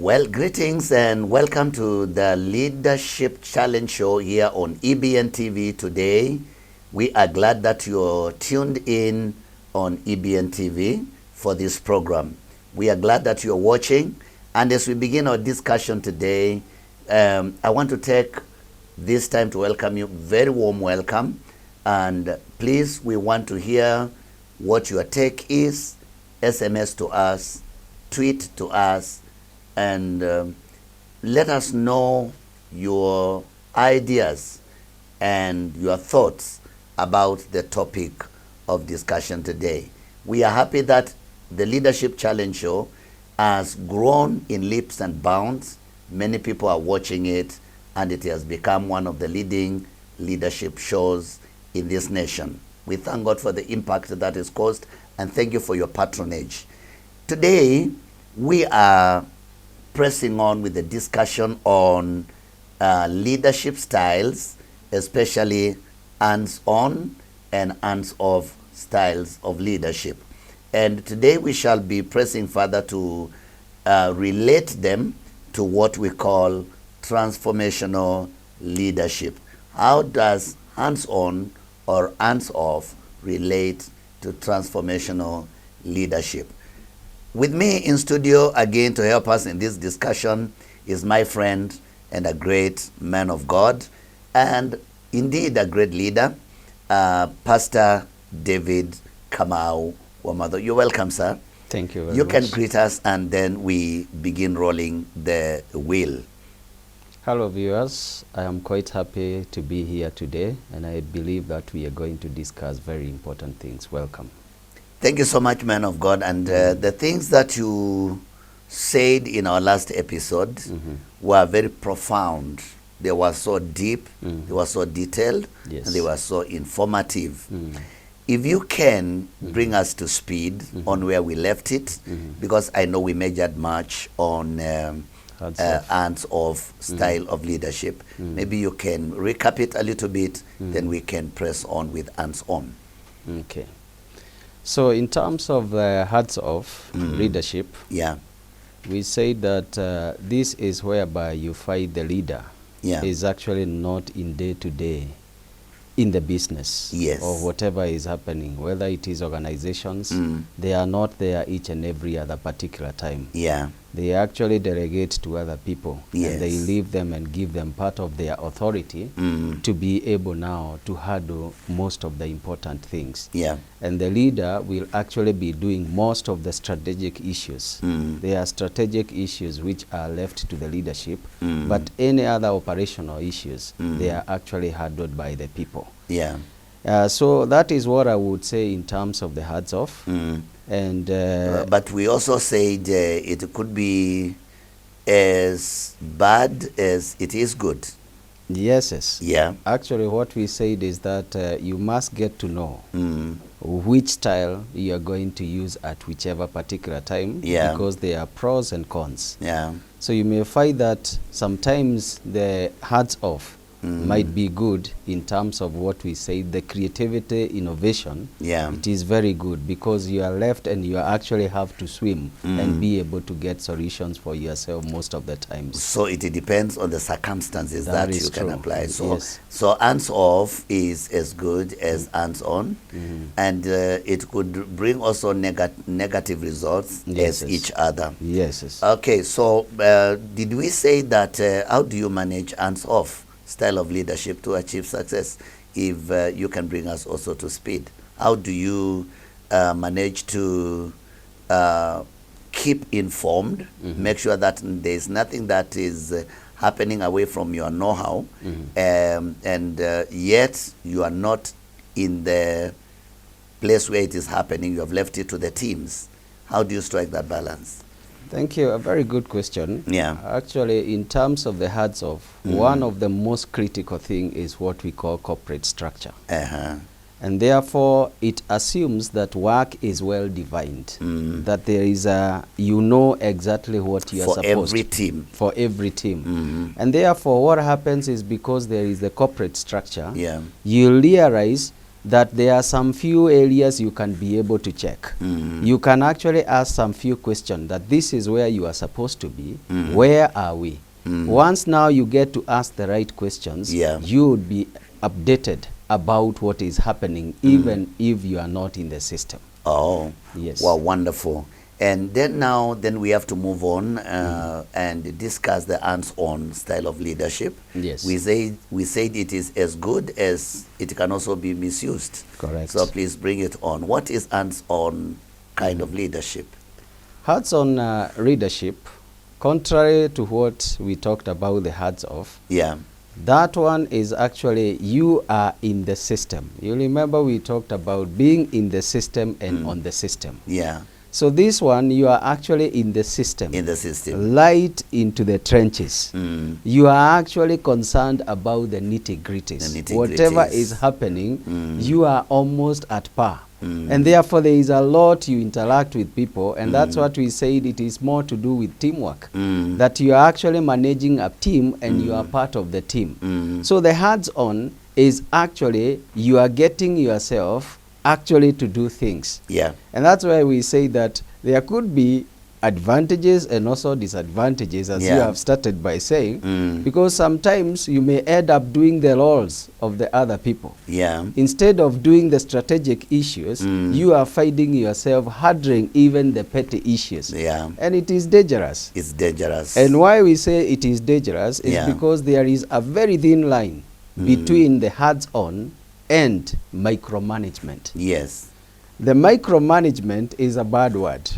Well, greetings and welcome to the Leadership Challenge Show here on EBN TV today. We are glad that you're tuned in on EBN TV for this program. We are glad that you're watching. And as we begin our discussion today, I want to take this time to welcome you. Very warm welcome. And please, we want to hear what your take is. SMS to us, tweet to us, and let us know your ideas and your thoughts about the topic of discussion today. We are happy that the Leadership Challenge Show has grown in leaps and bounds. Many people are watching it, and it has become one of the leading leadership shows in this nation. We thank God for the impact that is caused, and thank you for your patronage. Today, we are pressing on with the discussion on leadership styles, especially hands-on and hands-off styles of leadership. And today we shall be pressing further to relate them to what we call transformational leadership. How does hands-on or hands-off relate to transformational leadership? With me in studio again to help us in this discussion is my friend and a great man of God and indeed a great leader, Pastor David Kamau Wamado. You're welcome, sir. Thank you very much. You can greet us and then we begin rolling the wheel. Hello viewers, I am quite happy to be here today and I believe that we are going to discuss very important things. Welcome. Thank you so much, man of God. And the things that you said in our last episode were very profound. They were so deep, they were so detailed, Yes. and they were so informative. If you can bring us to speed on where we left it, because I know we measured much on hands-off style of leadership. Maybe you can recap it a little bit, then we can press on with hands-on. Okay. So in terms of hands-off leadership, we say that this is whereby you find the leader is actually not in day-to-day in the business or whatever is happening, whether it is organizations, they are not there each and every other particular time. They actually delegate to other people and they leave them and give them part of their authority to be able now to handle most of the important things. And the leader will actually be doing most of the strategic issues. There are strategic issues which are left to the leadership, but any other operational issues, they are actually handled by the people. So that is what I would say in terms of the hands-off. And but we also said it could be as bad as it is good. Yes. Actually, what we said is that you must get to know which style you are going to use at whichever particular time, because there are pros and cons. So you may find that sometimes the hands-off might be good in terms of what we say, the creativity, innovation. It is very good because you are left and you actually have to swim and be able to get solutions for yourself most of the times. So it depends on the circumstances that you can apply. So hands-off is as good as hands-on, and it could bring also negative results as each other. Okay, so did we say that how do you manage hands-off style of leadership to achieve success? If you can bring us also to speed, how do you manage to keep informed, make sure that there is nothing that is happening away from your know-how, and yet you are not in the place where it is happening, you have left it to the teams? How do you strike that balance? Thank you. A very good question. Actually, in terms of the hands-off, one of the most critical thing is what we call corporate structure. And therefore, it assumes that work is well defined, that there is you know exactly what you are supposed to. For every team. For every team. And therefore, what happens is because there is the corporate structure, you realize that there are some few areas you can be able to check. You can actually ask some few questions that this is where you are supposed to be. Where are we? Once now you get to ask the right questions, you would be updated about what is happening, even if you are not in the system. Oh, yes. Well, wonderful. And then we have to move on and discuss the hands-on style of leadership. Yes. We said it is as good as it can also be misused. Correct. So please bring it on. What is hands-on kind of leadership? Hands-on leadership, contrary to what we talked about the hands-off, that one is actually you are in the system. You remember we talked about being in the system and on the system. Yeah. So this one, you are actually in the system. In the system. Light into the trenches. You are actually concerned about the nitty-gritties. Whatever is happening, you are almost at par. And therefore, there is a lot you interact with people, and that's what we said, it is more to do with teamwork. That you are actually managing a team, and you are part of the team. So the hands-on is actually, you are getting yourself actually to do things. Yeah. And that's why we say that there could be advantages and also disadvantages, as you have started by saying, because sometimes you may end up doing the roles of the other people. Yeah. Instead of doing the strategic issues, you are finding yourself handling even the petty issues. Yeah. And it is dangerous. It's dangerous. And why we say it is dangerous is because there is a very thin line between the hands-on and micromanagement. Yes. The micromanagement is a bad word.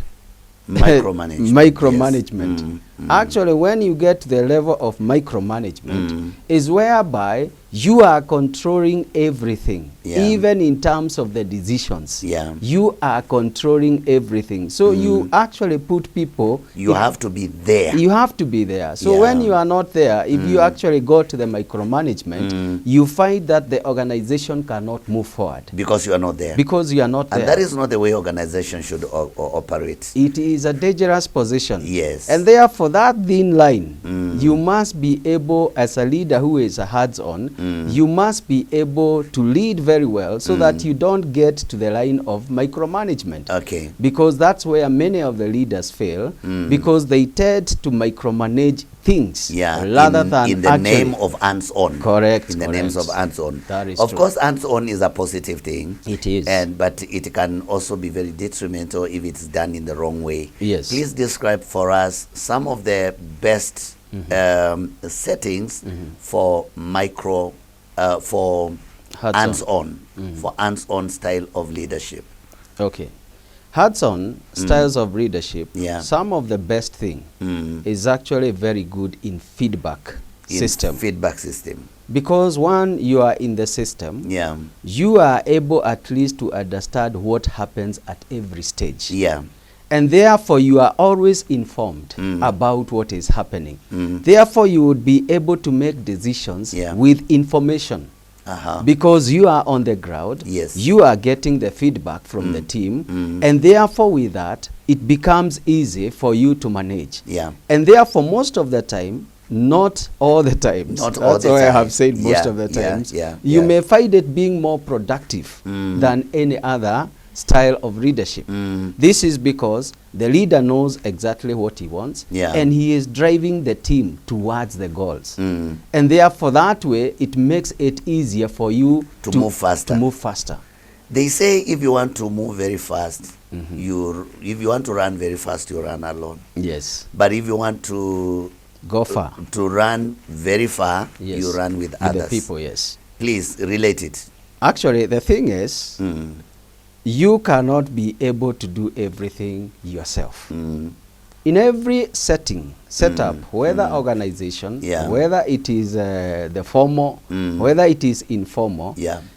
Micromanagement. Micromanagement. Yes. Actually, when you get to the level of micromanagement, is whereby you are controlling everything, even in terms of the decisions. Yeah. You are controlling everything. So you actually put people. You have to be there. You have to be there. So when you are not there, if you actually go to the micromanagement, you find that the organization cannot move forward. Because you are not there. Because you are not there. And that is not the way organization should operate. It is a dangerous position. Yes. And therefore, that thin line, you must be able, as a leader who is a hands-on, you must be able to lead very well so that you don't get to the line of micromanagement. Okay. Because that's where many of the leaders fail, because they tend to micromanage things rather than in the name of hands-on. Correct. In the names of hands-on. That is true. Of course, hands-on is a positive thing. It is. But it can also be very detrimental if it's done in the wrong way. Yes. Please describe for us some of the best settings for for hands-on, for hands-on style of leadership. Okay. Hands-on styles of leadership, some of the best thing is actually very good in feedback system. Feedback system. Because one, you are in the system, you are able at least to understand what happens at every stage. Yeah. And therefore, you are always informed about what is happening. Therefore, you would be able to make decisions with information. Because you are on the ground, you are getting the feedback from the team, and therefore with that, it becomes easy for you to manage. And therefore, most of the time, not all the times, that's why I have said most of the times, you may find it being more productive than any other style of leadership. This is because the leader knows exactly what he wants, and he is driving the team towards the goals. And therefore, that way, it makes it easier for you to move faster. They say if you want to move very fast, if you want to run very fast, you run alone. Yes. But if you want to go far, to run very far, you run with others. The people, yes. Please relate it. Actually, the thing is, you cannot be able to do everything yourself. In every setup, whether organization, whether it is the formal, whether it is informal,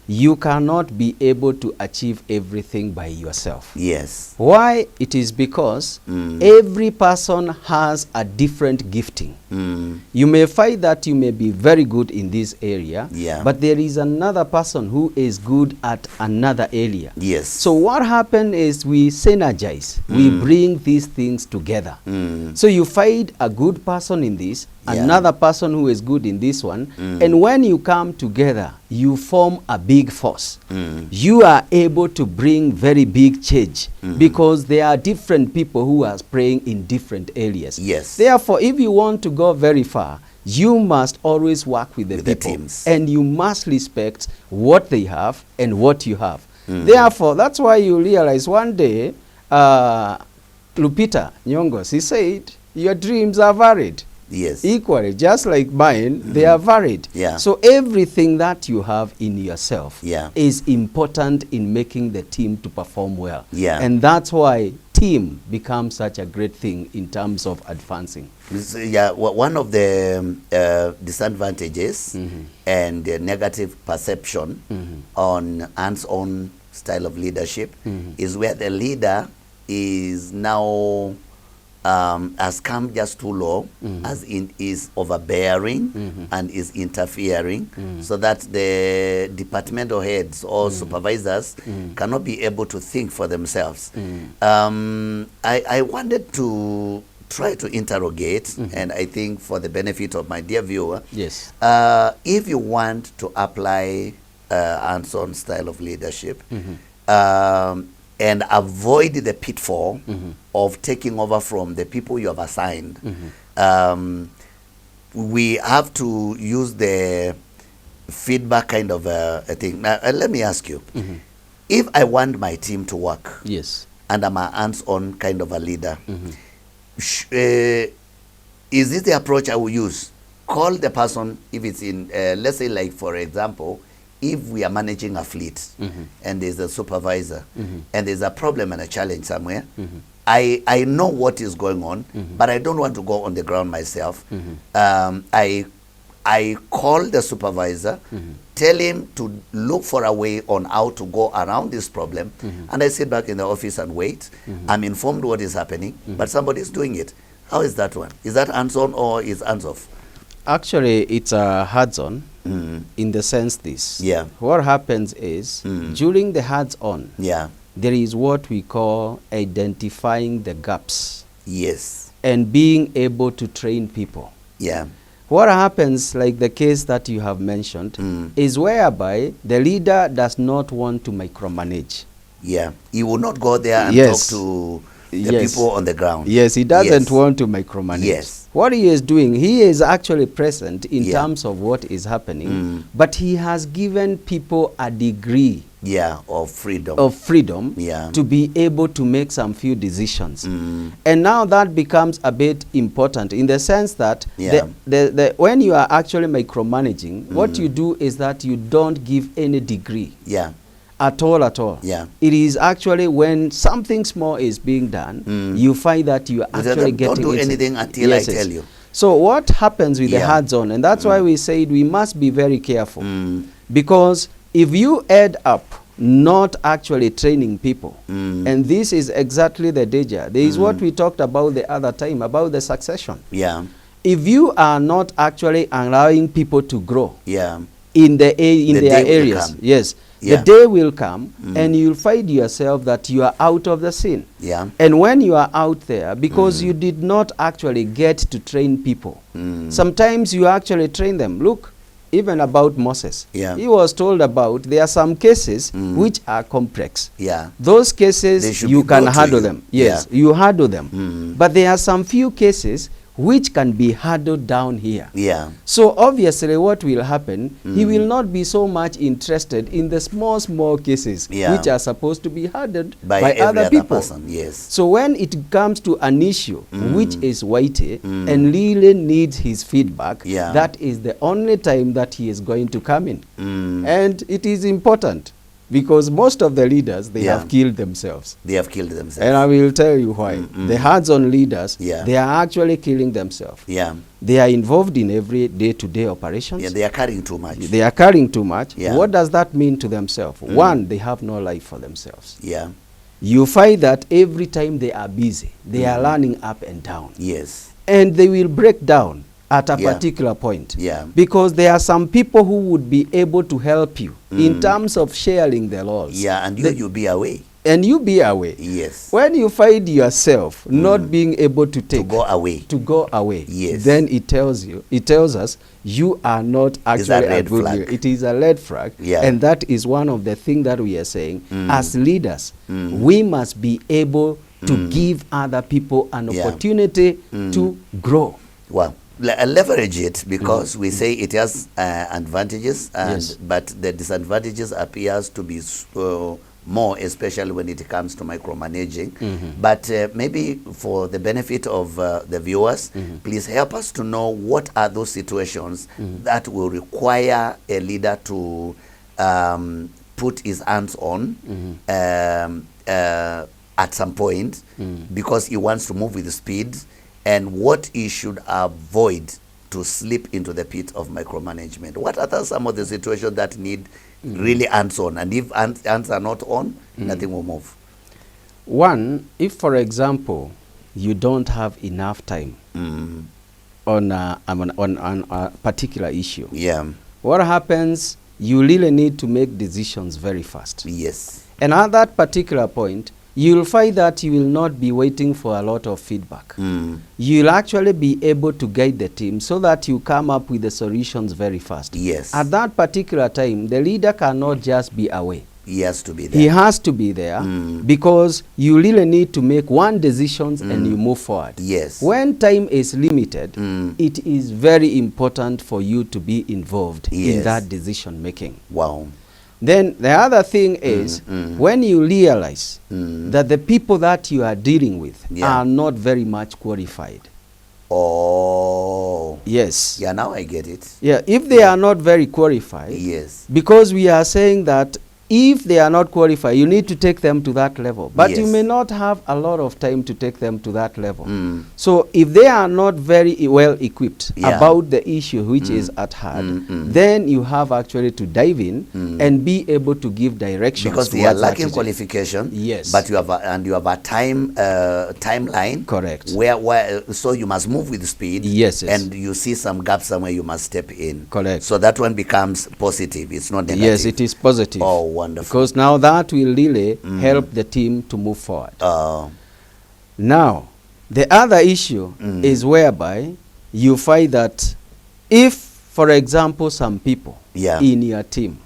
you cannot be able to achieve everything by yourself. Yes. Why? It is because every person has a different gifting. You may find that you may be very good in this area, but there is another person who is good at another area. Yes. So what happens is we synergize, we bring these things together. So you find a a good person in this, another person who is good in this one, and when you come together, you form a big force. You are able to bring very big change because there are different people who are praying in different areas. Yes. Therefore, if you want to go very far, you must always work with the people, teams. And you must respect what they have and what you have. Therefore, that's why you realize one day, Lupita Nyongos, he said, your dreams are varied. Yes. Equally, just like mine, they are varied. Yeah. So everything that you have in yourself yeah. is important in making the team to perform well. Yeah. And that's why team becomes such a great thing in terms of advancing. Yeah, one of the disadvantages and the negative perception on hands-on style of leadership is where the leader is now has come just too low, as in is overbearing and is interfering, so that the departmental heads or supervisors cannot be able to think for themselves. I wanted to try to interrogate, and I think for the benefit of my dear viewer, yes, if you want to apply hands-on style of leadership, and avoid the pitfall of taking over from the people you have assigned, we have to use the feedback kind of a thing. Now, let me ask you, if I want my team to work, yes, and I'm a hands-on kind of a leader, is this the approach I will use? Call the person if it's in, let's say, like, for example, if we are managing a fleet and there's a supervisor and there's a problem and a challenge somewhere, I know what is going on, but I don't want to go on the ground myself. I call the supervisor, tell him to look for a way on how to go around this problem, and I sit back in the office and wait. I'm informed what is happening, but somebody is doing it. How is that one? Is that hands-on or is hands-off? Actually, it's a hands-on in the sense this. Yeah. What happens is, during the hands-on, there is what we call identifying the gaps. Yes. And being able to train people. Yeah. What happens, like the case that you have mentioned, is whereby the leader does not want to micromanage. Yeah. He will not go there and talk to the people on the ground. Yes, he doesn't want to micromanage. Yes. What he is doing, he is actually present in terms of what is happening, but he has given people a degree of freedom. To be able to make some few decisions. And now that becomes a bit important in the sense that when you are actually micromanaging, what you do is that you don't give any degree. At all. Yeah. It is actually when something small is being done, you find that you are actually getting. Don't do anything until I tell you. So what happens with the hands-on, and that's why we said we must be very careful, because if you end up not actually training people, and this is exactly the danger. There is what we talked about the other time about the succession. If you are not actually allowing people to grow, in their areas, the day will come and you'll find yourself that you are out of the scene. And when you are out there, because you did not actually get to train people, sometimes you actually train them. Look, even about Moses, he was told about there are some cases which are complex. Those cases you can handle them. You handle them. But there are some few cases which can be handled down here. So obviously what will happen, he will not be so much interested in the small cases which are supposed to be handled by other people. So when it comes to an issue which is weighty and really needs his feedback, that is the only time that he is going to come in. And it is important, because most of the leaders, they have killed themselves. And I will tell you why. The hands-on leaders, they are actually killing themselves. They are involved in every day-to-day operations. They are carrying too much. What does that mean to themselves? One, they have no life for themselves. You find that every time they are busy, they are running up and down. And they will break down at a particular point, because there are some people who would be able to help you in terms of sharing the laws. And you'll be away. and you be away. Yes. When you find yourself not being able to take, to go away, yes, then it tells us you are not actually a good leader. It is a red flag, and that is one of the things that we are saying. As leaders, we must be able to give other people an opportunity to grow. Well, leverage it, because we say it has advantages, and but the disadvantages appears to be more, especially when it comes to micromanaging. But maybe for the benefit of the viewers, please help us to know what are those situations that will require a leader to put his hands on at some point, because he wants to move with speed, and what he should avoid to slip into the pit of micromanagement. What are some of the situations that need really hands on, and if hands are not on, nothing will move? One, if for example you don't have enough time on a particular issue, what happens? You really need to make decisions very fast. Yes. And at that particular point, you'll find that you will not be waiting for a lot of feedback. You'll actually be able to guide the team so that you come up with the solutions very fast. Yes. At that particular time, the leader cannot just be away. He has to be there. He has to be there because you really need to make one decision and you move forward. Yes. When time is limited, it is very important for you to be involved in that decision making. Wow. Then the other thing is when you realize that the people that you are dealing with are not very much qualified. Oh. Yes. Yeah, now I get it. Yeah, if they are not very qualified. Yes. Because we are saying that if they are not qualified, you need to take them to that level. But you may not have a lot of time to take them to that level. So if they are not very well equipped about the issue which is at hand, then you have actually to dive in and be able to give directions. Because they are lacking qualification. Yes. But you have a timeline. Correct. Where so you must move with speed. Yes. And you see some gaps somewhere, you must step in. Correct. So that one becomes positive. It's not negative. Yes, it is positive. Oh, wonderful. Because now that will really help the team to move forward. Now, the other issue is whereby you find that if, for example, some people in your team,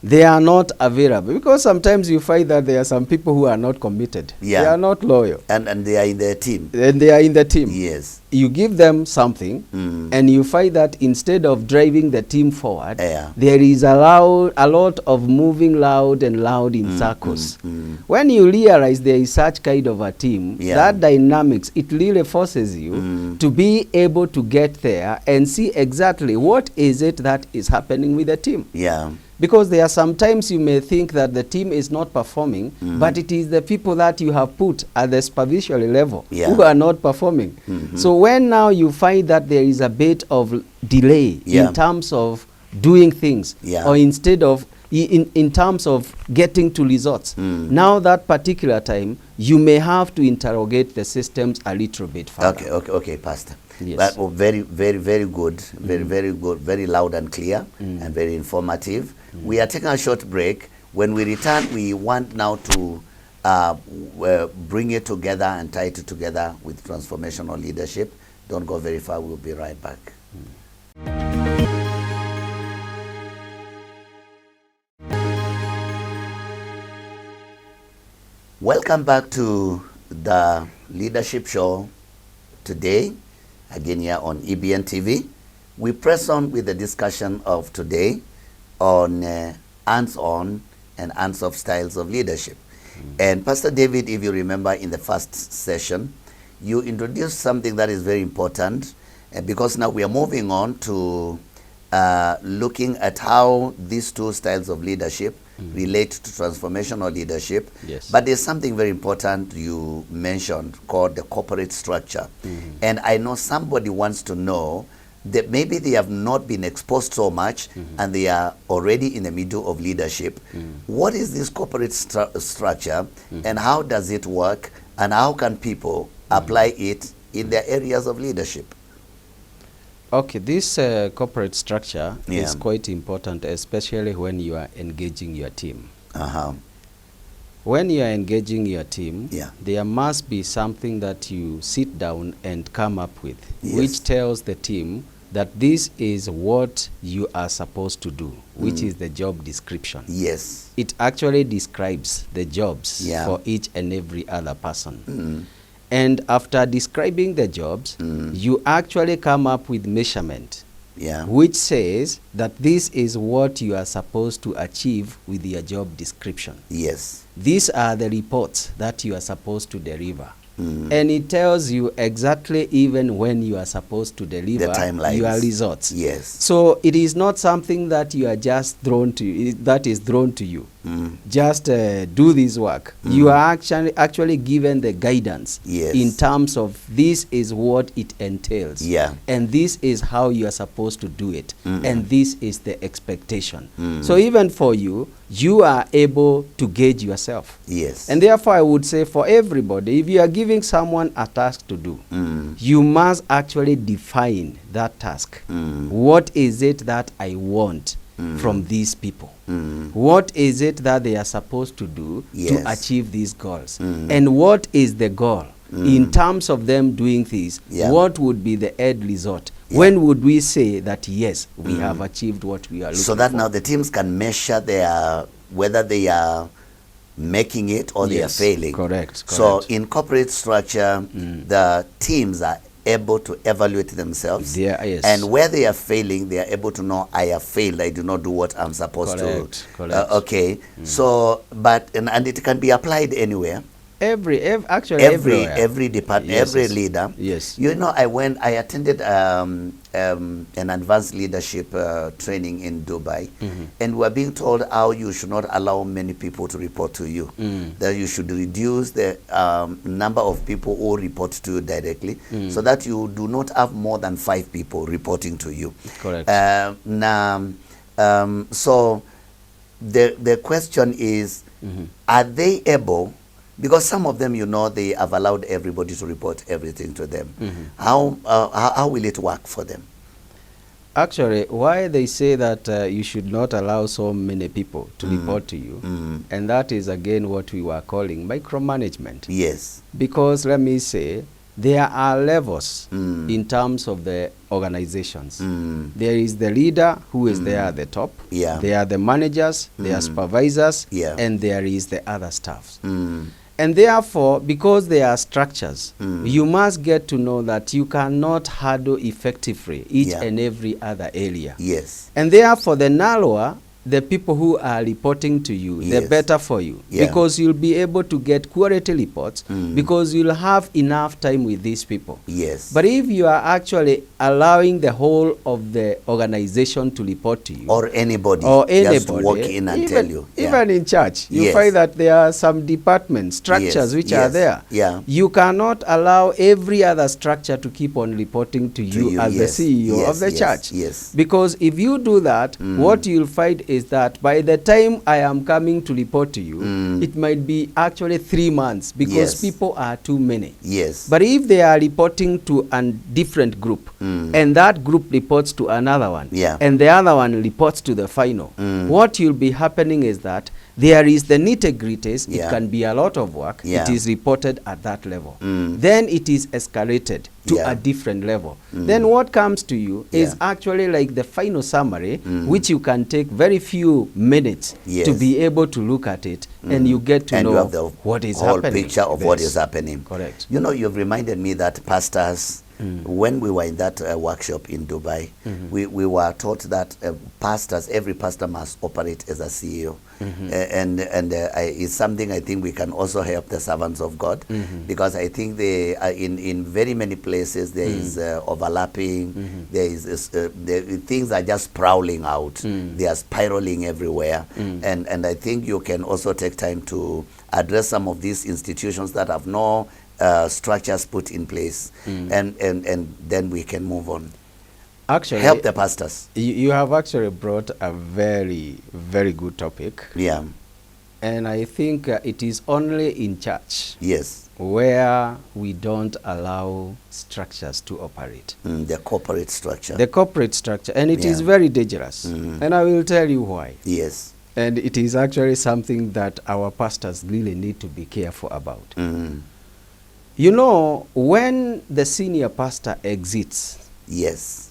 they are not available, because sometimes you find that there are some people who are not committed. They are not loyal. And they are in their team. And they are in the team. Yes. You give them something, and you find that instead of driving the team forward, there is a lot of moving loud in circles. When you realize there is such kind of a team, that dynamics, it really forces you to be able to get there and see exactly what is it that is happening with the team. Because there are sometimes you may think that the team is not performing, but it is the people that you have put at the supervisory level who are not performing. So when now you find that there is a bit of delay in terms of doing things, or instead of in terms of getting to results, now that particular time you may have to interrogate the systems a little bit further. Okay, Pastor. Yes. But very good, very good, very loud and clear, and very informative. We are taking a short break. When we return, we want now to bring it together and tie it together with transformational leadership. Don't go very far. We'll be right back. Welcome back to the Leadership Show today, again here on EBN TV. We press on with the discussion of today on hands-on and hands-off styles of leadership. And Pastor David, if you remember in the first session, you introduced something that is very important, because now we are moving on to looking at how these two styles of leadership relate to transformational leadership. But there's something very important you mentioned called the corporate structure. And I know somebody wants to know that maybe they have not been exposed so much and they are already in the middle of leadership. What is this corporate structure and how does it work, and how can people apply it in their areas of leadership? Okay, this corporate structure is quite important, especially when you are engaging your team. when you are engaging your team, there must be something that you sit down and come up with, which tells the team that this is what you are supposed to do, which is the job description. Yes. It actually describes the jobs for each and every other person. And after describing the jobs, you actually come up with measurement, which says that this is what you are supposed to achieve with your job description. Yes. These are the reports that you are supposed to deliver. And it tells you exactly even when you are supposed to deliver your results. Yes. So it is not something that you are just thrown to, that is thrown to you. Just do this work. You are actually given the guidance in terms of this is what it entails. And this is how you are supposed to do it. And this is the expectation. So even for you, you are able to gauge yourself. Yes. And therefore I would say for everybody, if you are giving someone a task to do, you must actually define that task. What is it that I want from these people? What is it that they are supposed to do to achieve these goals? And what is the goal? In terms of them doing this, what would be the end result? When would we say that, yes, we have achieved what we are looking for? So that now the teams can measure whether they are making it or they are failing. Correct. So in corporate structure, the teams are able to evaluate themselves. And where they are failing, they are able to know, I have failed, I do not do what I'm supposed to. Okay. So, and it can be applied anywhere. Every department, every leader. Yes. You know, I attended an advanced leadership training in Dubai, and we're being told how you should not allow many people to report to you. That you should reduce the number of people who report to you directly, so that you do not have more than 5 people reporting to you. Correct. So the question is, are they able? Because some of them, you know, they have allowed everybody to report everything to them. How will it work for them? Actually, why they say that you should not allow so many people to report to you, and that is again what we were calling micromanagement. Yes. Because let me say, there are levels in terms of the organizations. There is the leader who is there at the top. There are the managers, there are supervisors, and there is the other staffs. And therefore, because they are structures, you must get to know that you cannot handle effectively each and every other area. Yes. And therefore, the narrower the people who are reporting to you, the better for you. Because you'll be able to get quality reports, because you'll have enough time with these people. Yes. But if you are actually allowing the whole of the organization to report to you, or anybody just walk in and tell you. Even in church, you find that there are some departments, structures which are there. You cannot allow every other structure to keep on reporting to you as the CEO of the church. Because if you do that, what you'll find is that by the time I am coming to report to you, it might be actually 3 months, because people are too many. But if they are reporting to a different group, and that group reports to another one, and the other one reports to the final, what will be happening is that there is the nitty-gritties. It can be a lot of work. It is reported at that level. Then it is escalated to a different level. Then what comes to you is actually like the final summary, which you can take very few minutes to be able to look at it, and you get to know what is happening. Whole picture of what is happening. Correct. You know, you've reminded me that pastors, when we were in that workshop in Dubai, we were taught that pastors, every pastor must operate as a CEO. And it's something I think we can also help the servants of God, because I think they are in very many places there is overlapping, there is things are just prowling out, they are spiraling everywhere, and I think you can also take time to address some of these institutions that have no structures put in place, and then we can move on. Actually, help the pastors. You have actually brought a very, very good topic. And I think it is only in church where we don't allow structures to operate. The corporate structure. The corporate structure. And it is very dangerous. And I will tell you why. And it is actually something that our pastors really need to be careful about. Mm. You know, when the senior pastor exits, yes,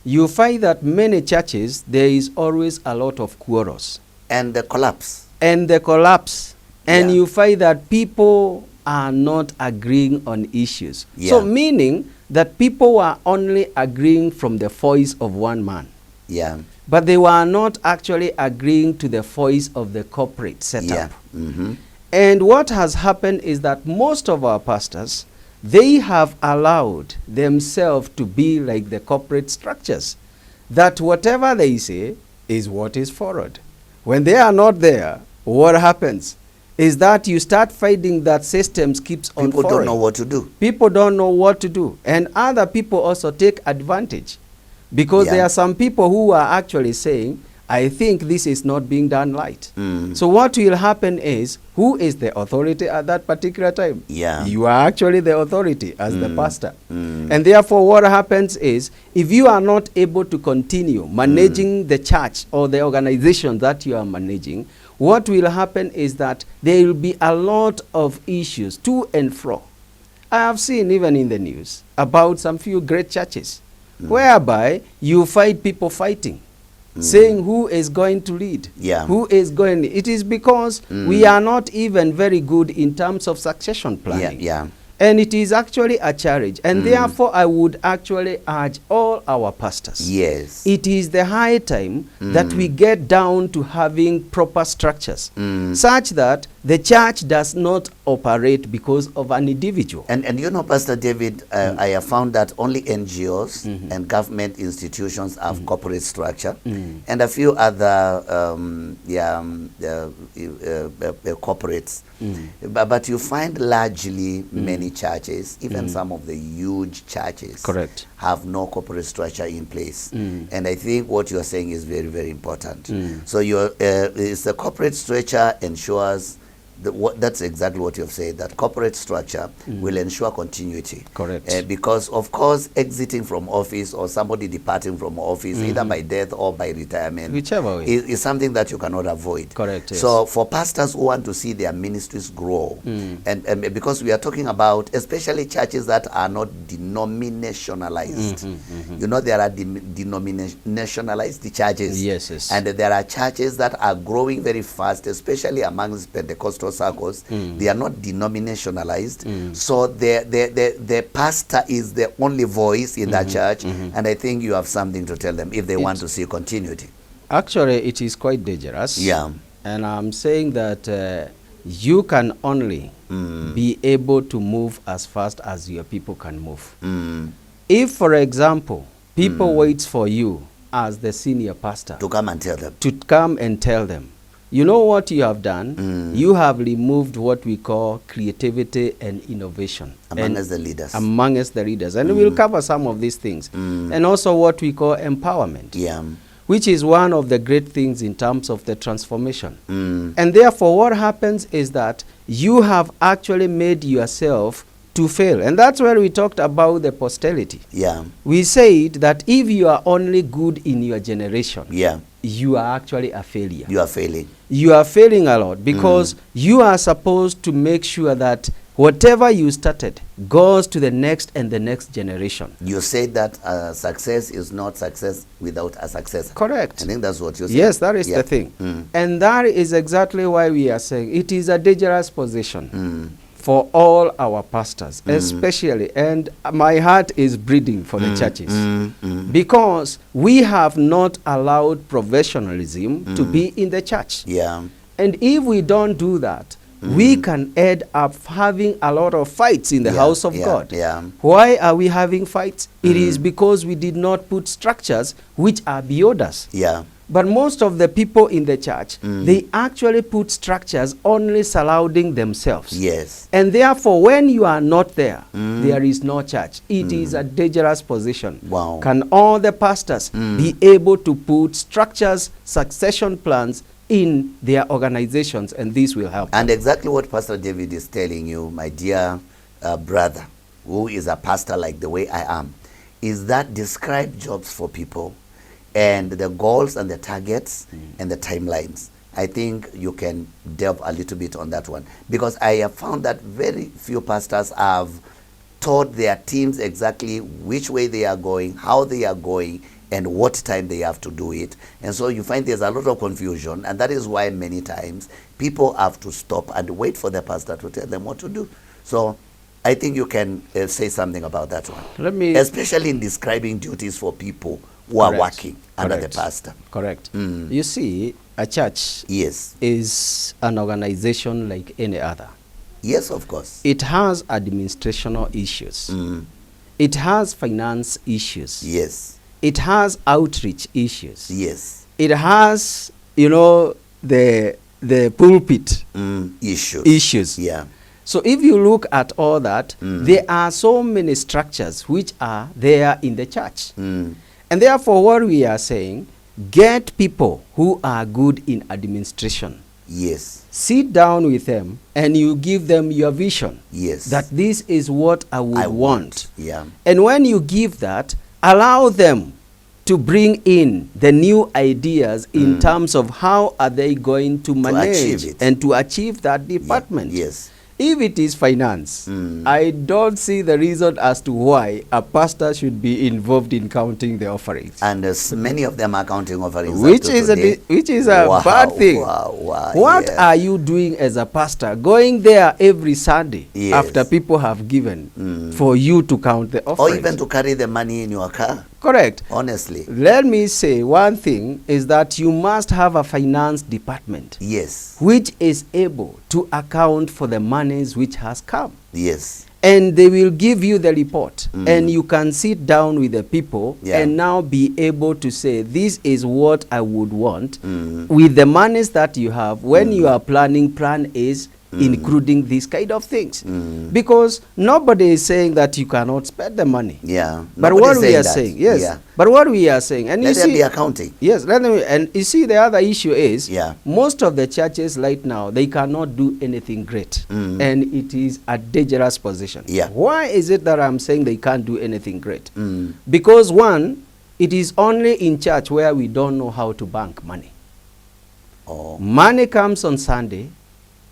you find that many churches, there is always a lot of quarrels. And the collapse. And the collapse. And you find that people are not agreeing on issues. Yeah. So meaning that people were only agreeing from the voice of one man. Yeah. But they were not actually agreeing to the voice of the corporate setup. Yeah. Mm-hmm. And what has happened is that most of our pastors, they have allowed themselves to be like the corporate structures. That whatever they say is what is followed. When they are not there, what happens is that you start finding that systems keeps on People following. don't know what to do. People don't know what to do. And other people also take advantage. Because there are some people who are actually saying, I think this is not being done right. Mm. So what will happen is, who is the authority at that particular time? Yeah. You are actually the authority as the pastor. Mm. And therefore what happens is, if you are not able to continue managing the church or the organization that you are managing, what will happen is that there will be a lot of issues to and fro. I have seen even in the news about some few great churches whereby you find people fighting, saying who is going to lead, who is going. It is because we are not even very good in terms of succession planning. And it is actually a challenge. And therefore, I would actually urge all our pastors. Yes. It is the high time that we get down to having proper structures, such that the church does not operate because of an individual. And you know, Pastor David, I have found that only NGOs and government institutions have corporate structure, and a few other corporates. But you find largely many churches, even some of the huge churches, have no corporate structure in place. And I think what you are saying is very, very important. So it's the corporate structure ensures that's exactly what you've said, that corporate structure will ensure continuity. Because, of course, exiting from office or somebody departing from office, either by death or by retirement, whichever way, is something that you cannot avoid. So for pastors who want to see their ministries grow, and because we are talking about especially churches that are not denominationalized. You know, there are denominationalized churches. And there are churches that are growing very fast, especially amongst Pentecostal circles. They are not denominationalized, so the pastor is the only voice in that church, and I think you have something to tell them if they want to see continuity. Actually, it is quite dangerous. And I'm saying that you can only be able to move as fast as your people can move. If, for example, people wait for you as the senior pastor to come and tell them, you know what you have done? You have removed what we call creativity and innovation amongst the leaders. And we'll cover some of these things. And also what we call empowerment, which is one of the great things in terms of the transformation. And therefore what happens is that you have actually made yourself to fail. And that's where we talked about the posterity. We said that if you are only good in your generation, you are actually a failure. You are failing. You are failing a lot because you are supposed to make sure that whatever you started goes to the next and the next generation. You said that success is not success without a successor. Correct. I think that's what you said. Yes, that is the thing. And that is exactly why we are saying it is a dangerous position for all our pastors, especially, and my heart is bleeding for the churches, because we have not allowed professionalism to be in the church. And if we don't do that, we can end up having a lot of fights in the house of God. Why are we having fights? It is because we did not put structures which are beyond us. But most of the people in the church, they actually put structures only surrounding themselves. And therefore, when you are not there, there is no church. It is a dangerous position. Can all the pastors be able to put structures, succession plans in their organizations, and this will help. And exactly what Pastor David is telling you, my dear brother, who is a pastor like the way I am, is that describe jobs for people and the goals and the targets and the timelines. I think you can delve a little bit on that one, because I have found that very few pastors have taught their teams exactly which way they are going, how they are going, and what time they have to do it. And so you find there's a lot of confusion, and that is why many times people have to stop and wait for the pastor to tell them what to do. So I think you can say something about that one. Especially in describing duties for people who are working under the pastor. Correct. You see, a church is an organization like any other. Yes, of course. It has administrational issues. It has finance issues. Yes. It has outreach issues. Yes. It has, you know, the pulpit issues. Yeah. So if you look at all that, there are so many structures which are there in the church. And therefore what we are saying, get people who are good in administration. Yes. Sit down with them and you give them your vision. Yes. That this is what I would want. Yeah. And when you give that, allow them to bring in the new ideas in terms of how are they going to manage and to achieve that department. Yeah. Yes. If it is finance, I don't see the reason as to why a pastor should be involved in counting the offerings. And many of them are counting offerings. Which is a bad thing. What are you doing as a pastor? Going there every Sunday after people have given for you to count the offerings. Or even to carry the money in your car. Correct. Honestly. Let me say one thing is that you must have a finance department. Yes. Which is able to account for the monies which has come. Yes. And they will give you the report. And you can sit down with the people and now be able to say, this is what I would want with the monies that you have. When you are planning, plan is including these kind of things. Because nobody is saying that you cannot spend the money. Yeah. But what we are saying, but what we are saying, and let you there see, be accounting. Yes, and you see the other issue is, most of the churches right now, they cannot do anything great. And it is a dangerous position. Why is it that I'm saying they can't do anything great? Because one, it is only in church where we don't know how to bank money. Money comes on Sunday,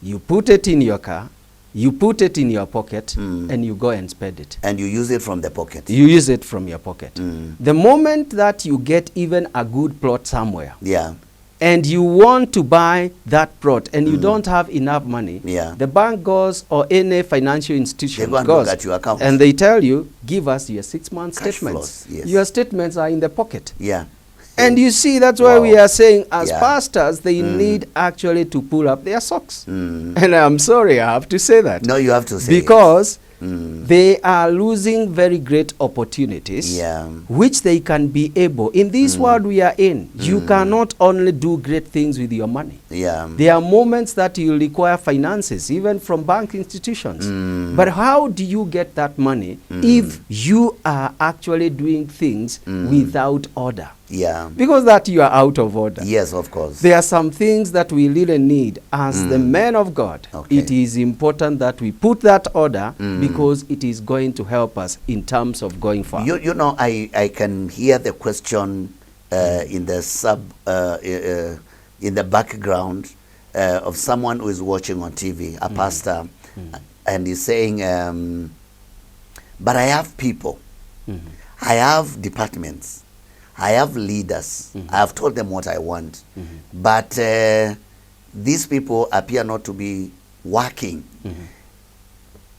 you put it in your car, you put it in your pocket, and you go and spend it. And you use it from the pocket. You use it from your pocket. The moment that you get even a good plot somewhere, and you want to buy that plot, and you don't have enough money, the bank goes, or any financial institution goes, at your account, and they tell you, give us your 6-month statements. Your statements are in the pocket. And you see, that's why we are saying as pastors, they need actually to pull up their socks. And I'm sorry, I have to say that. No, you have to say because they are losing very great opportunities, which they can be able. In this world we are in, you cannot only do great things with your money. There are moments that you require finances, even from bank institutions. But how do you get that money if you are actually doing things without order? Because that you are out of order. Yes, of course. There are some things that we really need as the men of God. It is important that we put that order because it is going to help us in terms of going forward. You know, I can hear the question in the in the background of someone who is watching on TV, a pastor, and he's saying, but I have people, I have departments, I have leaders. I have told them what I want. But these people appear not to be working.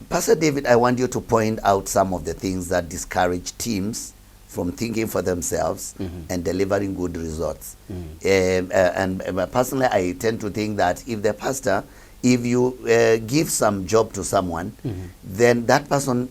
Pastor David, I want you to point out some of the things that discourage teams from thinking for themselves and delivering good results. And personally, I tend to think that if the pastor, if you give some job to someone, then that person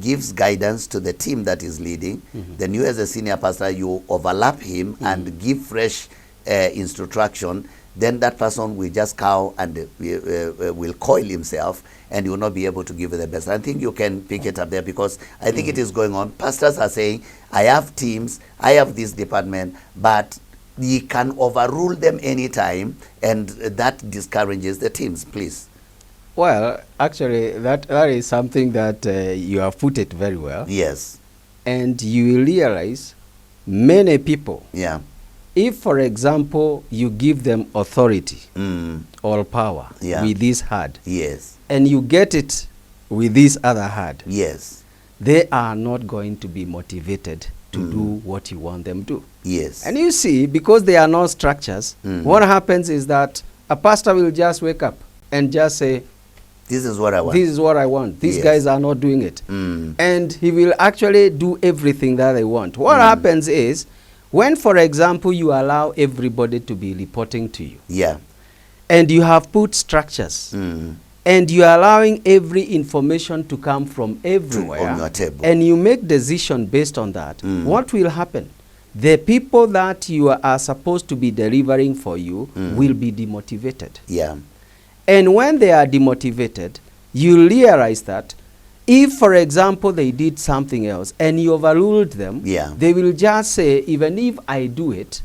gives guidance to the team that is leading. Then you as a senior pastor, you overlap him and give fresh instruction. Then that person will just cow and will coil himself, and you will not be able to give it the best. I think you can pick it up there because I think it is going on. Pastors are saying, I have teams, I have this department, but he can overrule them anytime, and that discourages the teams. Please. Well, actually, that is something that you have put it very well. Yes. And you will realize many people if, for example, you give them authority or power with this hand, and you get it with this other hand, they are not going to be motivated to do what you want them to do. And you see, because they are not structures, what happens is that a pastor will just wake up and just say, this is what I want. This is what I want. These guys are not doing it. And he will actually do everything that they want. What happens is, when, for example, you allow everybody to be reporting to you, and you have put structures, and you are allowing every information to come from everywhere, on your table, and you make decision based on that, what will happen? The people that you are supposed to be delivering for you will be demotivated. And when they are demotivated, you realize that if, for example, they did something else and you overruled them, they will just say, even if I do it,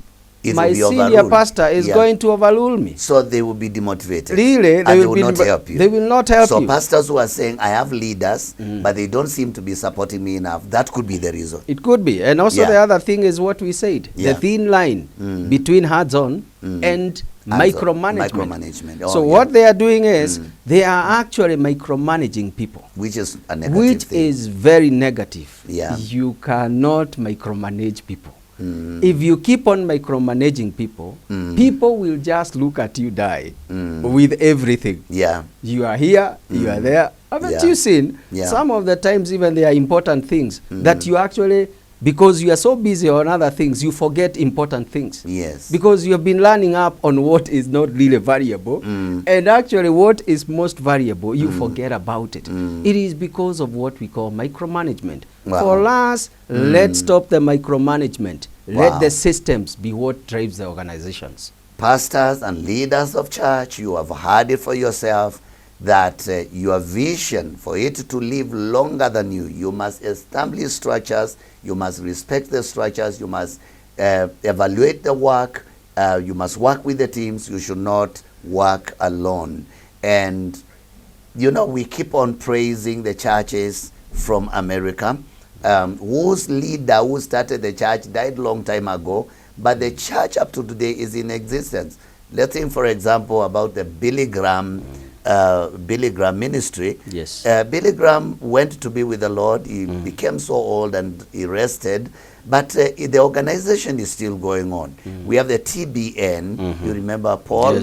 my senior pastor is going to overrule me. So they will be demotivated. Really? They will not help you. They will not help you. So pastors who are saying, I have leaders, but they don't seem to be supporting me enough, that could be the reason. It could be. And also the other thing is what we said, the thin line between hands-on and micromanagement. So what they are doing is they are actually micromanaging people, which is a negative thing. Is very negative. You cannot micromanage people. If you keep on micromanaging people, people will just look at you die with everything. You are here, you are there. Haven't you seen some of the times even there are important things that you actually, because you are so busy on other things, you forget important things. Because you have been learning up on what is not really variable, and actually what is most variable, you forget about it. It is because of what we call micromanagement. For us, let's stop the micromanagement. Let the systems be what drives the organizations. Pastors and leaders of church, you have heard it for yourself, that your vision, for it to live longer than you must establish structures, you must respect the structures, you must evaluate the work, you must work with the teams, you should not work alone. And, you know, we keep on praising the churches from America, whose leader who started the church died long time ago, but the church up to today is in existence. Let's think, for example, about the Billy Graham ministry. Billy Graham went to be with the Lord. He became so old and he rested, but the organization is still going on. We have the TBN, you remember Paul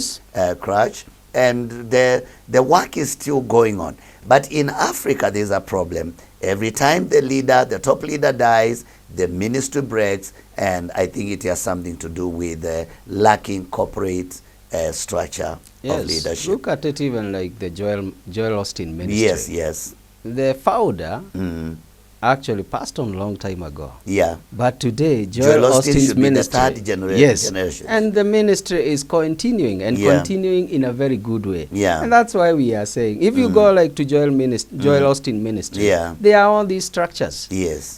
Crouch, and the work is still going on. But in Africa, there's a problem. Every time the top leader dies, the ministry breaks, and I think it has something to do with lacking corporate structure of leadership. Look at it even like the Joel Austin ministry. The founder actually passed on a long time ago. But today, Joel Austin's ministry, the third generation. And the ministry is continuing and continuing in a very good way. And that's why we are saying, if you go like to Joel Austin ministry, there are all these structures.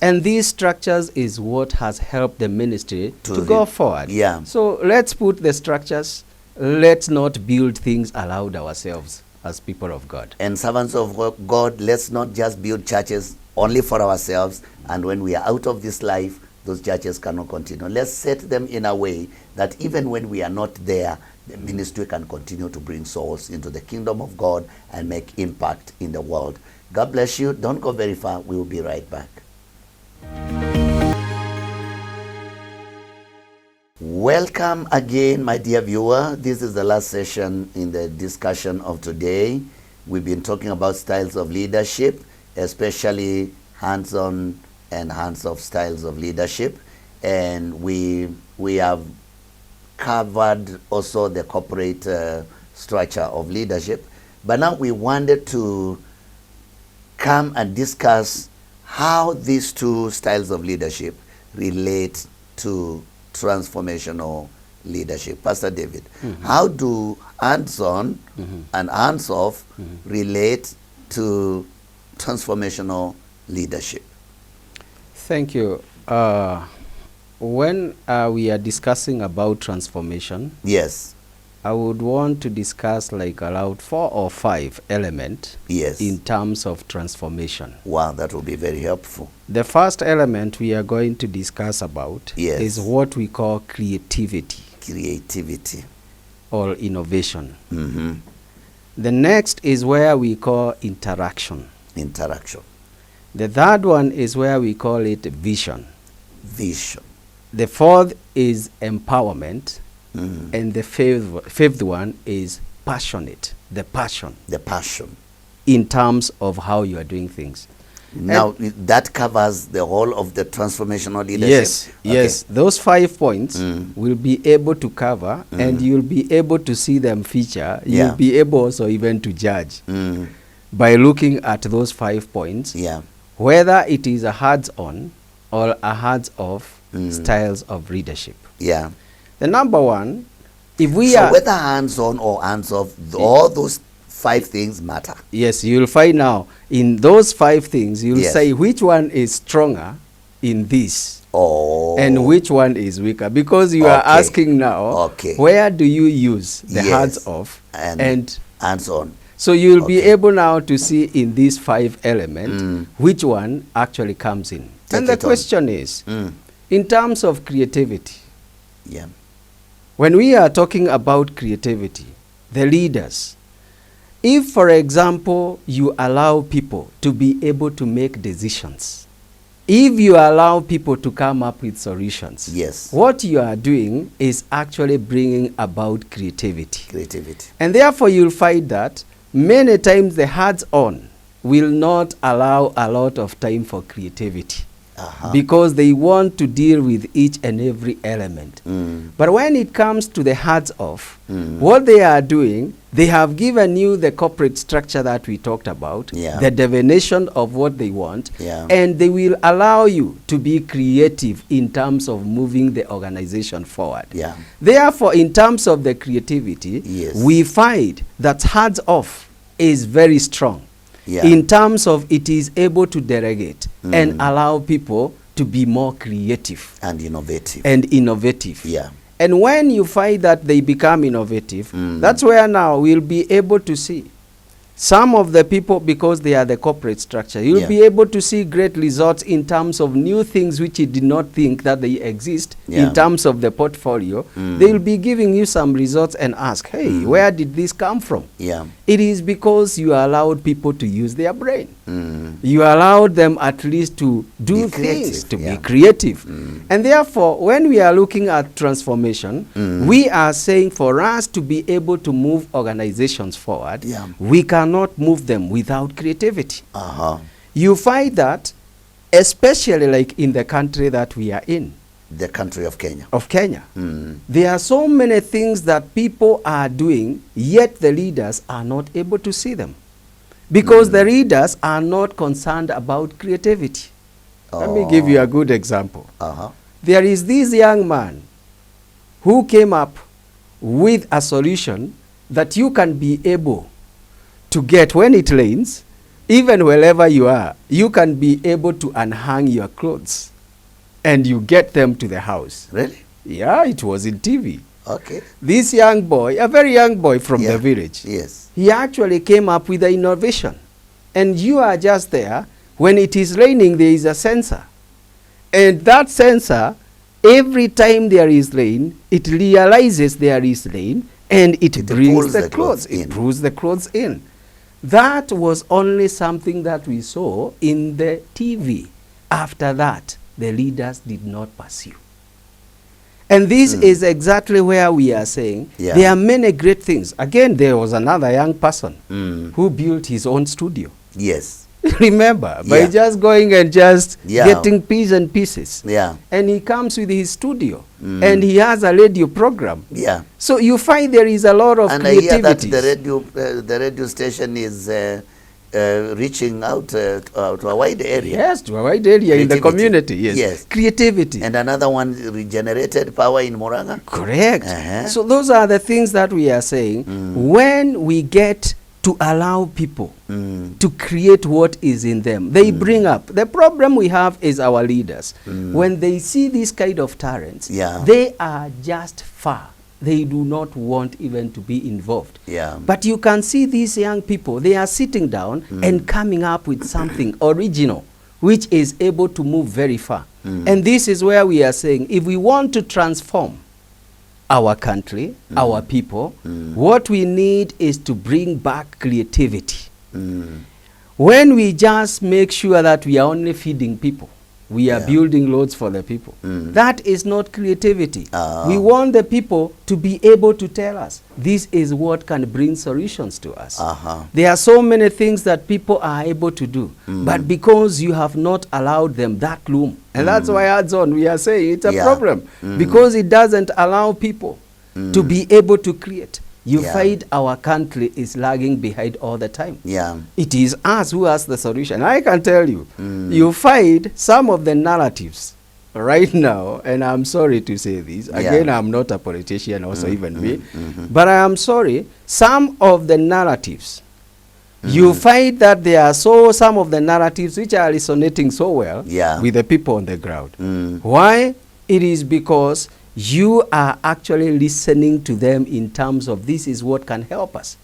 And these structures is what has helped the ministry to go forward. So let's put the structures. Let's not build things around ourselves as people of God. And servants of God, let's not just build churches only for ourselves, and when we are out of this life, those churches cannot continue. Let's set them in a way that even when we are not there, the ministry can continue to bring souls into the kingdom of God and make impact in the world. God bless you. Don't go very far. We will be right back. Welcome again, my dear viewer. This is the last session in the discussion of today. We've been talking about styles of leadership, especially hands-on and hands-off styles of leadership. And we have covered also the corporate structure of leadership. But now we wanted to come and discuss how these two styles of leadership relate to transformational leadership. Pastor David, how do hands-on and hands-off relate to transformational leadership? Thank you. When we are discussing about transformation, I would want to discuss like around 4 or 5 elements in terms of transformation. Wow, that will be very helpful. The first element we are going to discuss about is what we call creativity. Creativity. Or innovation. The next is where we call interaction. Interaction. The third one is where we call it vision. Vision. The fourth is empowerment. And the fifth one is passionate. The passion. The passion. In terms of how you are doing things. Now, that covers the whole of the transformational leadership? Yes, yes. Those 5 points will be able to cover, and you'll be able to see them feature. You'll be able also even to judge by looking at those 5 points, whether it is a hands-on or a hands-off styles of leadership. Yeah. The number one, if we so whether hands-on or hands-off, all those 5 things matter. Yes, you'll find now in those 5 things, you'll say which one is stronger in this and which one is weaker. Because you are asking now, where do you use the hands-off and hands-on? So you'll be able now to see in these 5 elements which one actually comes in. And the question is, in terms of creativity, when we are talking about creativity, the leaders, if, for example, you allow people to be able to make decisions, if you allow people to come up with solutions, what you are doing is actually bringing about creativity. And therefore, you'll find that many times the hands-on will not allow a lot of time for creativity. Because they want to deal with each and every element. But when it comes to the hands-off, what they are doing, they have given you the corporate structure that we talked about, the definition of what they want, and they will allow you to be creative in terms of moving the organization forward. Therefore, in terms of the creativity, we find that hands-off is very strong. In terms of it is able to delegate and allow people to be more creative and innovative. And when you find that they become innovative, that's where now we'll be able to see some of the people, because they are the corporate structure, you'll be able to see great results in terms of new things which you did not think that they exist in terms of the portfolio. They'll be giving you some results and ask, hey, where did this come from? It is because you allowed people to use their brain. You allowed them at least to do things, to be creative. And therefore, when we are looking at transformation, we are saying for us to be able to move organizations forward, we cannot move them without creativity. You find that, especially like in the country that we are in, the country of Kenya. There are so many things that people are doing, yet the leaders are not able to see them. Because the leaders are not concerned about creativity. Let me give you a good example. There is this young man who came up with a solution that you can be able to get when it rains, even wherever you are, you can be able to unhang your clothes and you get them to the house. Really? Yeah, it was in TV. This young boy, a very young boy from the village, he actually came up with an innovation. And you are just there. When it is raining, there is a sensor. And that sensor, every time there is rain, it realizes there is rain and it brings the clothes. It pulls the clothes in. That was only something that we saw in the TV. After that, the leaders did not pursue. And this is exactly where we are saying there are many great things. Again, there was another young person who built his own studio. Remember, by just going and just getting pieces and pieces. And he comes with his studio and he has a radio program. So you find there is a lot of creativity. And I hear that the radio station is reaching out to a wide area. Yes, to a wide area in the community. Creativity. And another one, regenerated power in Moranga. Correct. So those are the things that we are saying. When we get to allow people to create what is in them, they bring up. The problem we have is our leaders. When they see these kind of talents, they are just far. they do not want even to be involved. Yeah. But you can see these young people, they are sitting down and coming up with something original, which is able to move very far. And this is where we are saying, if we want to transform our country, our people, what we need is to bring back creativity. When we just make sure that we are only feeding people, we are building loads for the people. That is not creativity. We want the people to be able to tell us, this is what can bring solutions to us. There are so many things that people are able to do, but because you have not allowed them that room, and that's why adds on, we are saying it's a problem, because it doesn't allow people to be able to create. You find our country is lagging behind all the time. It is us who has the solution. I can tell you, you find some of the narratives right now, and I'm sorry to say this, again, I'm not a politician also, even me, but I am sorry, some of the narratives, you find that there are some of the narratives which are resonating so well with the people on the ground. Why? It is because you are actually listening to them in terms of this is what can help us.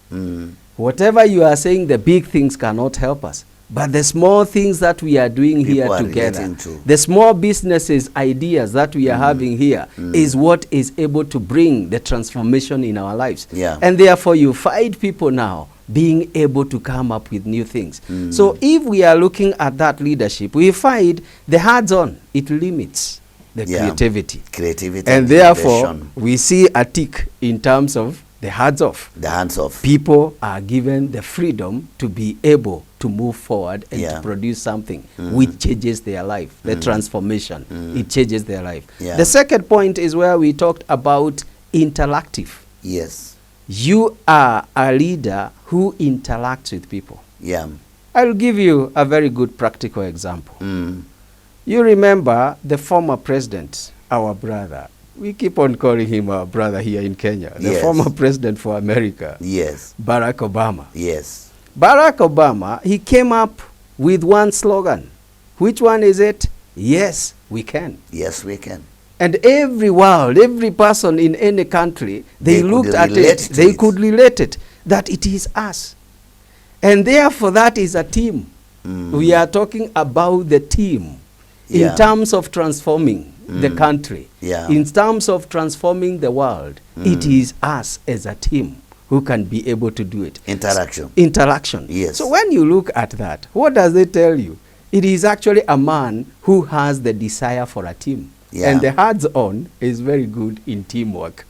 Whatever you are saying, the big things cannot help us. But the small things that we are doing here together, the small businesses, ideas that we are having here is what is able to bring the transformation in our lives. And therefore you find people now being able to come up with new things. So if we are looking at that leadership, we find the hands-on, it limits the creativity. And therefore, we see a tick in terms of the hands-off. The hands-off. People are given the freedom to be able to move forward and to produce something which changes their life. The transformation, it changes their life. The second point is where we talked about interactive. Yes. You are a leader who interacts with people. I'll give you a very good practical example. You remember the former president, our brother. We keep on calling him our brother here in Kenya. The former president for America. Barack Obama. Barack Obama, he came up with one slogan. Which one is it? Yes, we can. Yes, we can. And every person in any country, they looked at it, they could relate it, that it is us. And therefore that is a team. We are talking about the team. In terms of transforming the country, in terms of transforming the world, it is us as a team who can be able to do it. Interaction. Yes. So when you look at that, what does it tell you? It is actually a man who has the desire for a team. And the hands-on is very good in teamwork.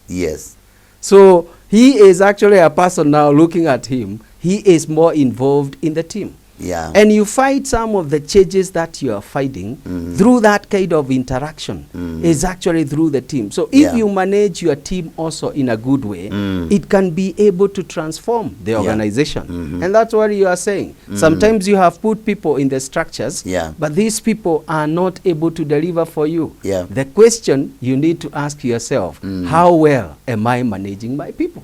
So he is actually a person now looking at him, he is more involved in the team. And you find some of the changes that you are fighting through that kind of interaction is actually through the team. So if you manage your team also in a good way, it can be able to transform the organization. And that's what you are saying. Sometimes you have put people in the structures, but these people are not able to deliver for you. The question you need to ask yourself, how well am I managing my people?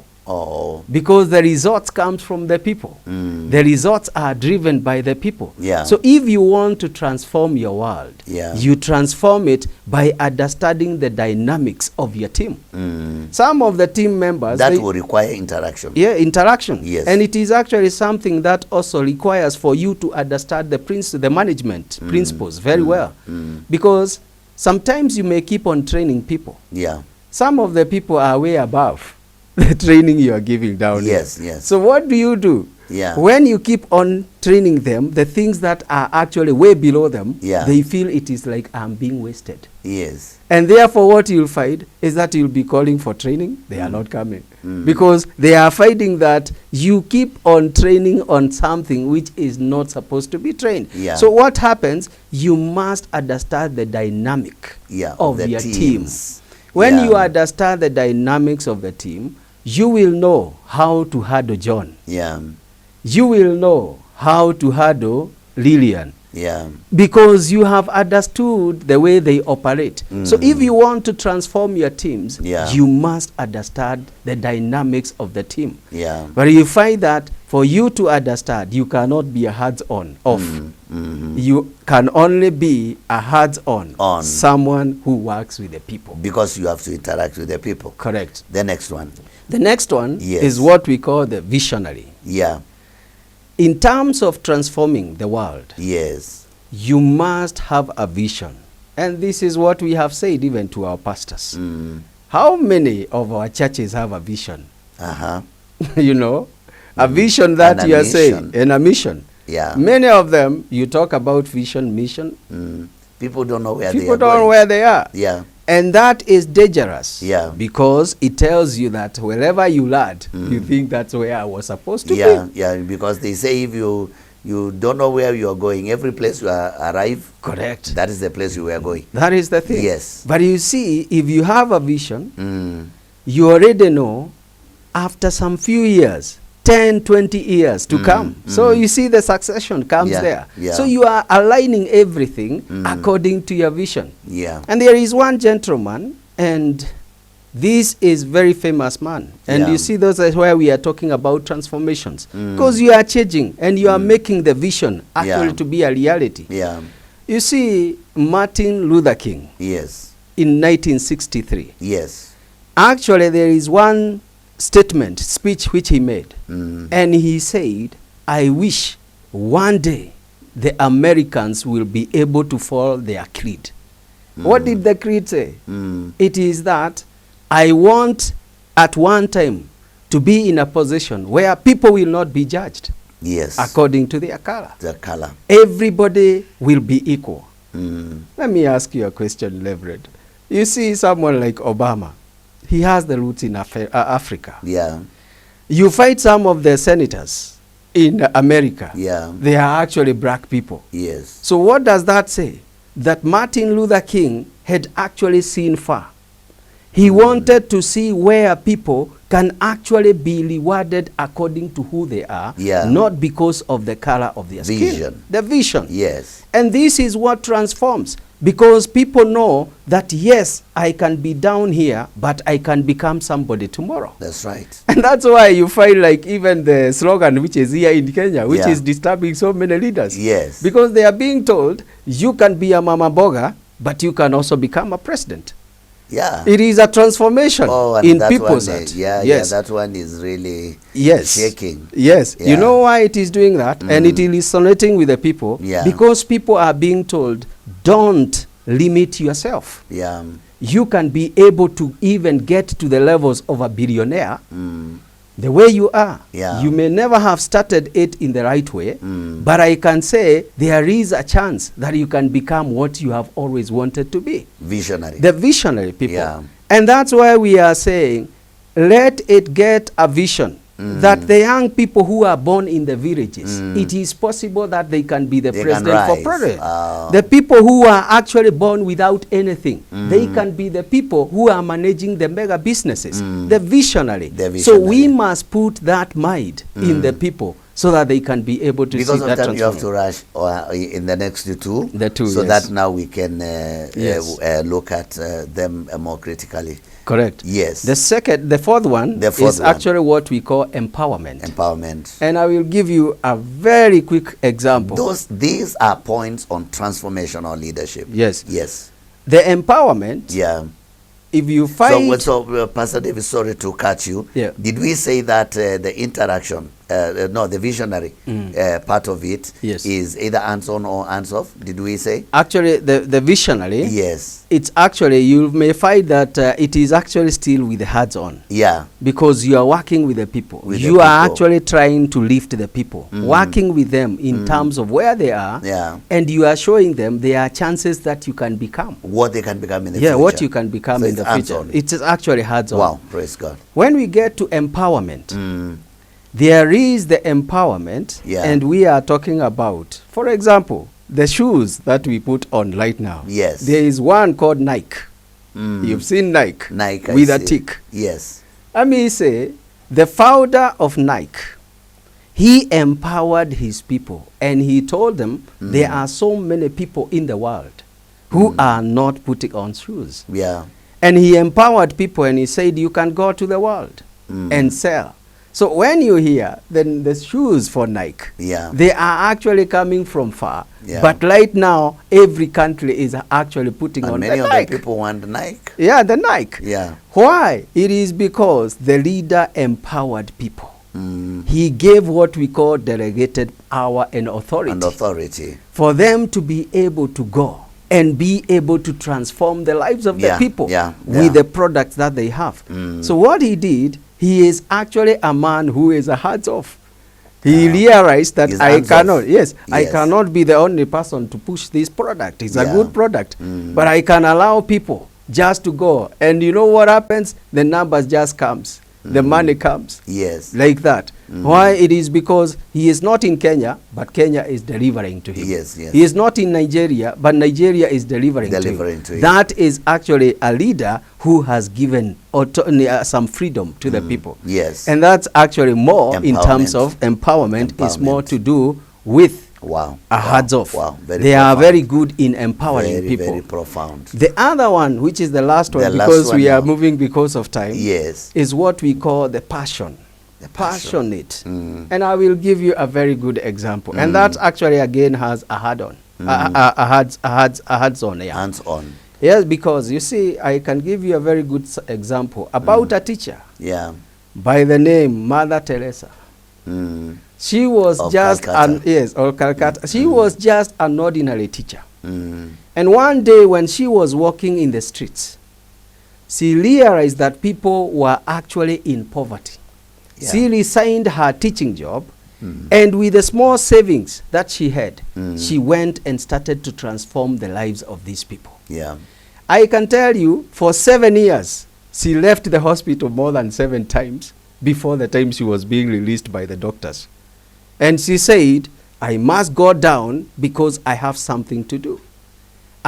Because the results come from the people. The results are driven by the people. So if you want to transform your world, you transform it by understanding the dynamics of your team. Some of the team members... That will require interaction. Interaction. And it is actually something that also requires for you to understand the management principles very well. Because sometimes you may keep on training people. Some of the people are way above the training you are giving down here. So what do? When you keep on training them, the things that are actually way below them, they feel it is like I'm being wasted. And therefore what you'll find is that you'll be calling for training, they are not coming. Because they are finding that you keep on training on something which is not supposed to be trained. So what happens? You must understand the dynamic of your team. When you understand the dynamics of the team, you will know how to handle John. You will know how to handle Lillian. Because you have understood the way they operate. So if you want to transform your teams, you must understand the dynamics of the team. But you find that for you to understand, you cannot be a hands-on off. You can only be a hands-on someone who works with the people. Because you have to interact with the people. Correct. The next one. The next one is what we call the visionary. Yeah. In terms of transforming the world, you must have a vision. And this is what we have said even to our pastors. How many of our churches have a vision? You know, a vision that you are saying, and a mission. Yeah. Many of them, you talk about vision, mission. People don't know where they are. People don't know where they are. Yeah. And that is dangerous. Yeah. Because it tells you that wherever you land, you think that's where I was supposed to be. Yeah, because they say if you don't know where you are going, every place you arrive, correct, that is the place you are going. That is the thing. Yes. But you see, if you have a vision, you already know after some few years, 10, 20 years to come. So you see the succession comes there. Yeah. So you are aligning everything according to your vision. Yeah. And there is one gentleman, and this is very famous man. And you see, those is where we are talking about transformations. Because you are changing and you are making the vision actually to be a reality. Yeah. You see, Martin Luther King. Yes. In 1963. Yes. Actually, there is one speech which he made. And he said, I wish one day the Americans will be able to follow their creed. What did the creed say? It is that I want at one time to be in a position where people will not be judged according to their color. Their color. Everybody will be equal. Let me ask you a question, Reverend. You see someone like Obama. He has the roots in Africa. Yeah. You find some of the senators in America. Yeah. They are actually black people. Yes. So what does that say? That Martin Luther King had actually seen far. He wanted to see where people can actually be rewarded according to who they are, not because of the color of their skin. The vision. Yes. And this is what transforms. Because people know that, yes, I can be down here, but I can become somebody tomorrow. That's right. And that's why you find like even the slogan which is here in Kenya, which is disturbing so many leaders. Yes. Because they are being told, you can be a mama boga, but you can also become a president. Yeah. It is a transformation in people's heart. Yeah, that one is really shaking. Yes. Yeah. You know why it is doing that? And it is resonating with the people? Because people are being told, don't limit yourself. Yeah. You can be able to even get to the levels of a billionaire the way you are. Yeah. You may never have started it in the right way, but I can say there is a chance that you can become what you have always wanted to be. Visionary. The visionary people. Yeah. And that's why we are saying, let it get a vision. That the young people who are born in the villages, it is possible that they can be the president for president. The people who are actually born without anything, they can be the people who are managing the mega businesses, the visionary. So we must put that mind in the people so that they can be able to see that transformation. Because of time you have to rush in the next two. So that now we can look at them more critically. Correct. Yes. The fourth one is actually what we call empowerment. Empowerment. And I will give you a very quick example. These are points on transformational leadership. Yes. Yes. The empowerment. Yeah. If you find... So Pastor David, sorry to cut you. Yeah. Did we say that the interaction, the visionary part of it is either hands-on or hands-off? Did we say? Actually, the visionary, it's actually, you may find that it is actually still with the hands-on. Yeah. Because you are working with the people. You are actually trying to lift the people, working with them in terms of where they are, and you are showing them there are chances that you can become. What they can become in the future. Yeah, what you can become in the future. It is actually hands-on. Wow, praise God. When we get to empowerment, there is the empowerment, and we are talking about, for example, the shoes that we put on right now. Yes. There is one called Nike. You've seen Nike. Nike with a tick. Yes. Let me say, the founder of Nike, he empowered his people, and he told them there are so many people in the world who are not putting on shoes. Yeah. And he empowered people, and he said, you can go to the world and sell. So when you hear, then the shoes for Nike, they are actually coming from far. But right now, every country is actually putting on the Nike. Many of the people want Nike. Yeah, the Nike. Why? It is because the leader empowered people. He gave what we call delegated power and authority. For them to be able to go and be able to transform the lives of the people with the products that they have. So what he did, he is actually a man who is a hands off. He realized that I cannot be the only person to push this product. It's a good product, but I can allow people just to go. And you know what happens? The numbers just comes. The money comes. Like that. Why? It is because he is not in Kenya, but Kenya is delivering to him. He is not in Nigeria, but Nigeria is delivering to him. That is actually a leader who has given some freedom to the people. And that's actually more in terms of empowerment. It's more to do with hands off. They are very good in empowering people. Very profound. The other one, which is the last one, because we are moving because of time, is what we call the passion. Passionate. And I will give you a very good example. And that actually again has a hands-on. Hands-on. Yes, because you see, I can give you a very good example about a teacher by the name Mother Teresa. She was just Calcutta. She was just an ordinary teacher. And one day when she was walking in the streets, she realized that people were actually in poverty. She resigned her teaching job, and with the small savings that she had, she went and started to transform the lives of these people. I can tell you, for 7 years, she left the hospital more than 7 times before the time she was being released by the doctors. And she said, I must go down because I have something to do.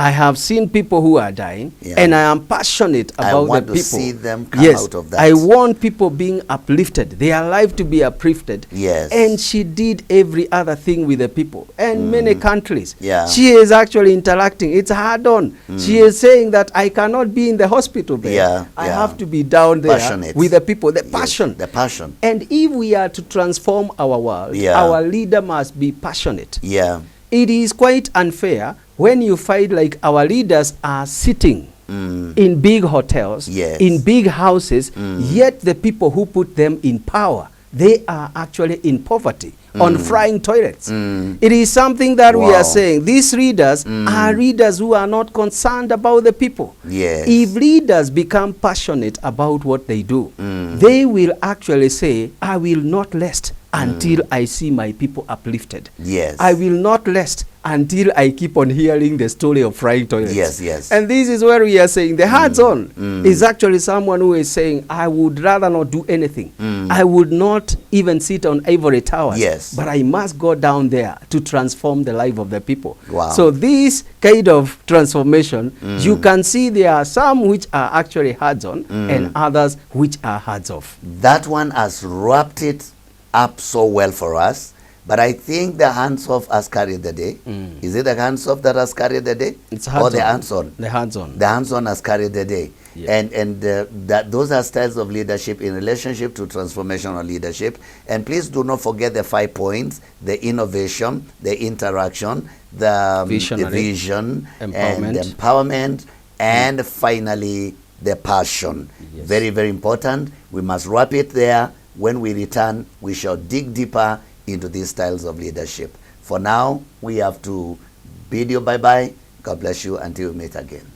I have seen people who are dying, and I am passionate about the people. I want to see them come out of that. I want people being uplifted, their life to be uplifted. And she did every other thing with the people. And many countries, she is actually interacting. It's hard on. She is saying that I cannot be in the hospital bed. I have to be down there with the people. The passion. The passion. And if we are to transform our world, our leader must be passionate. It is quite unfair when you find like our leaders are sitting in big hotels, in big houses, yet the people who put them in power, they are actually in poverty, on frying toilets. It is something that we are saying. These leaders are leaders who are not concerned about the people. If leaders become passionate about what they do, they will actually say, I will not rest until I see my people uplifted. I will not rest until I keep on hearing the story of frying toilets. And this is where we are saying the hands-on is actually someone who is saying, I would rather not do anything. I would not even sit on ivory towers, but I must go down there to transform the life of the people. So this kind of transformation, you can see there are some which are actually hands-on and others which are hands-off. That one has wrapped it up so well for us, but I think the hands-off has carried the day. Is it the hands-off that has carried the day? It's hands-on. Or the hands-on? The hands-on. The hands-on has carried the day. And those are styles of leadership in relationship to transformational leadership. And please do not forget the 5 points: the innovation, the interaction, the vision, and the empowerment, and finally the passion. Very, very important. We must wrap it there. When we return, we shall dig deeper into these styles of leadership. For now, we have to bid you bye-bye. God bless you until we meet again.